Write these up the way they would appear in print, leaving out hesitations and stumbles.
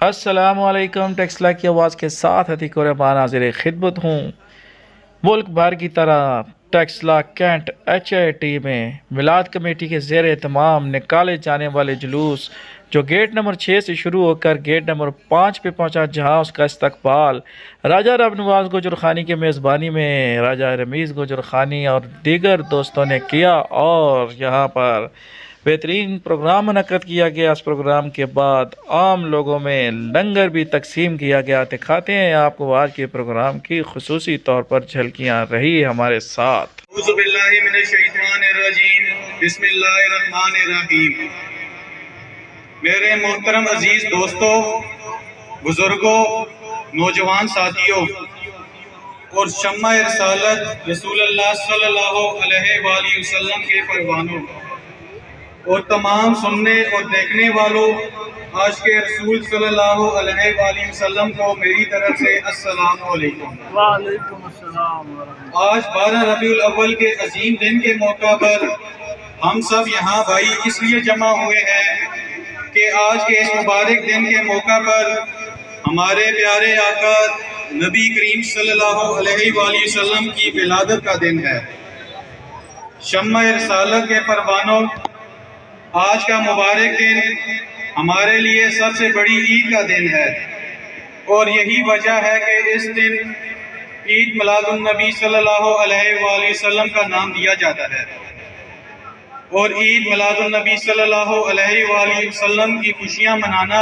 السلام علیکم، ٹیکسلا کی آواز کے ساتھ عتیق الرحمان حاضر خدمت ہوں۔ ملک بھر کی طرح ٹیکسلا کینٹ HIT میں میلاد کمیٹی کے زیر اہتمام نکالے جانے والے جلوس جو گیٹ نمبر 6 سے شروع ہو کر گیٹ نمبر 5 پہ پہنچا، جہاں اس کا استقبال راجہ رب نواز گوجر خانی کے میزبانی میں راجہ رمیز گوجر خانی اور دیگر دوستوں نے کیا، اور یہاں پر بہترین پروگرام منعقد کیا گیا۔ اس پروگرام کے بعد عام لوگوں میں لنگر بھی تقسیم کیا گیا۔ دکھاتے ہیں آپ کو آج کے پروگرام کی خصوصی طور پر جھلکیاں، رہی ہمارے ساتھ۔ اعوذ باللہ من الشیطان الرجیم، بسم اللہ الرحمن الرحیم۔ میرے محترم عزیز دوستوں، بزرگوں، نوجوان ساتھیوں اور شمع رسالت رسول اللہ صلی اللہ علیہ وآلہ وسلم کے پروانوں اور تمام سننے اور دیکھنے والوں، آج کے رسول صلی اللہ علیہ وآلہ وسلم کو میری طرف سے السلام علیکم۔ وعلیکم السلام ورحمۃ آج 12 ربیع الاول کے عظیم دن کے موقع پر ہم سب یہاں بھائی اس لیے جمع ہوئے ہیں کہ آج کے اس مبارک دن کے موقع پر ہمارے پیارے آقا نبی کریم صلی اللہ علیہ وآلہ وسلم کی ولادت کا دن ہے۔ شمع رسالت کے پروانوں، آج کا مبارک دن ہمارے لیے سب سے بڑی عید کا دن ہے، اور یہی وجہ ہے کہ اس دن عید میلاد النبی صلی اللہ علیہ وآلہ وسلم کا نام دیا جاتا ہے، اور عید میلاد النبی صلی اللہ علیہ وآلہ وسلم کی خوشیاں منانا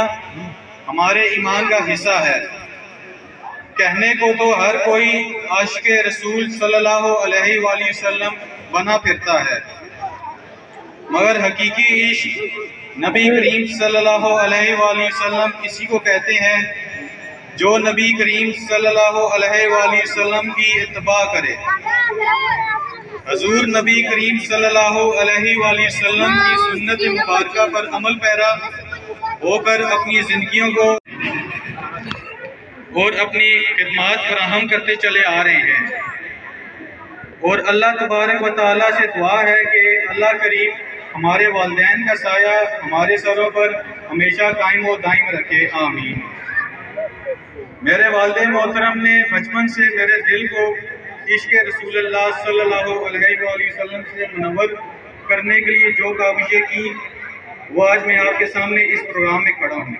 ہمارے ایمان کا حصہ ہے۔ کہنے کو تو ہر کوئی عاشق رسول صلی اللہ علیہ وآلہ وسلم بنا پھرتا ہے، مگر حقیقی عشق نبی کریم صلی اللہ علیہ وآلہ وسلم کسی کو کہتے ہیں جو نبی کریم صلی اللہ علیہ وآلہ وسلم کی اتباع کرے، حضور نبی کریم صلی اللہ علیہ وآلہ وسلم کی سنت مبارکہ پر عمل پیرا ہو کر اپنی زندگیوں کو اور اپنی خدمات فراہم کرتے چلے آ رہے ہیں، اور اللہ تبارک و تعالیٰ سے دعا ہے کہ اللہ کریم ہمارے والدین کا سایہ ہمارے سروں پر ہمیشہ قائم و دائم رکھے، آمین۔ میرے والد محترم نے بچپن سے میرے دل کو عشق رسول اللہ صلی اللہ علیہ وآلہ وسلم سے منور کرنے کے لیے جو کاوشیں کی، وہ آج میں آپ کے سامنے اس پروگرام میں کھڑا ہوں،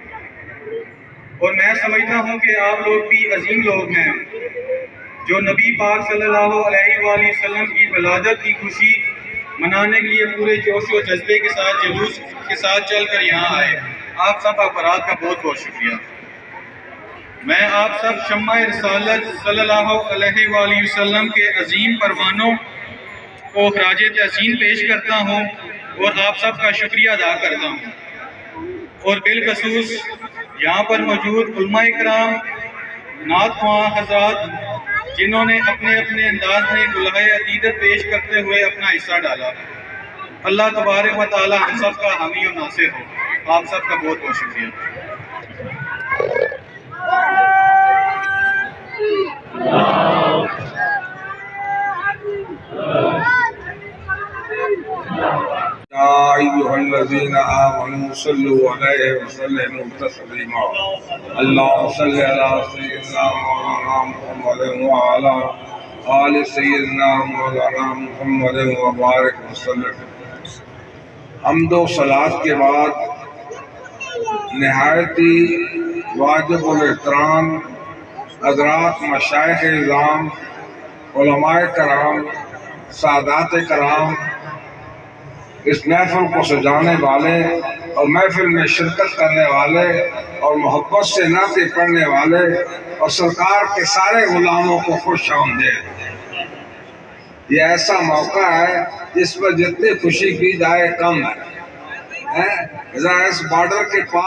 اور میں سمجھتا ہوں کہ آپ لوگ بھی عظیم لوگ ہیں جو نبی پاک صلی اللہ علیہ وآلہ وسلم کی ولادت کی خوشی منانے کے لیے پورے جوش و جذبے کے ساتھ جلوس کے ساتھ چل کر یہاں آئے۔ آپ سب افراد کا بہت بہت شکریہ۔ میں آپ سب شمع رسالت صلی اللہ علیہ وآلہ وسلم کے عظیم پروانوں کو خراج تحسین پیش کرتا ہوں، اور آپ سب کا شکریہ ادا کرتا ہوں، اور بالخصوص یہاں پر موجود علماء اکرام، نعت خواں حضرات، جنہوں نے اپنے اپنے انداز میں گلہائے عقیدت پیش کرتے ہوئے اپنا حصہ ڈالا۔ اللہ تبارک و تعالی ہم سب کا حامی و ناصر ہو۔ آپ سب کا بہت بہت شکریہ۔ یا ایھا الذین آمنوا صلوا علیہ وسلموا تسلیما، اللہم صل علی سیدنا مولانا محمد وعلی آل سیدنا مولانا محمد وبارک وسلم۔ حمد و صلات کے بعد نہایت ہی واجب الاحترام حضرات مشائخ اعظام، علماء کرام، سادات کرام، اس محفل کو سجانے والے اور محفل میں شرکت کرنے والے اور محبت سے نعتیں پڑھنے والے اور سرکار کے سارے غلاموں کو خوش آمدید۔ یہ ایسا موقع ہے جس پر جتنی خوشی کی جائے کم ہے۔ ذرا اس بارڈر کے پاس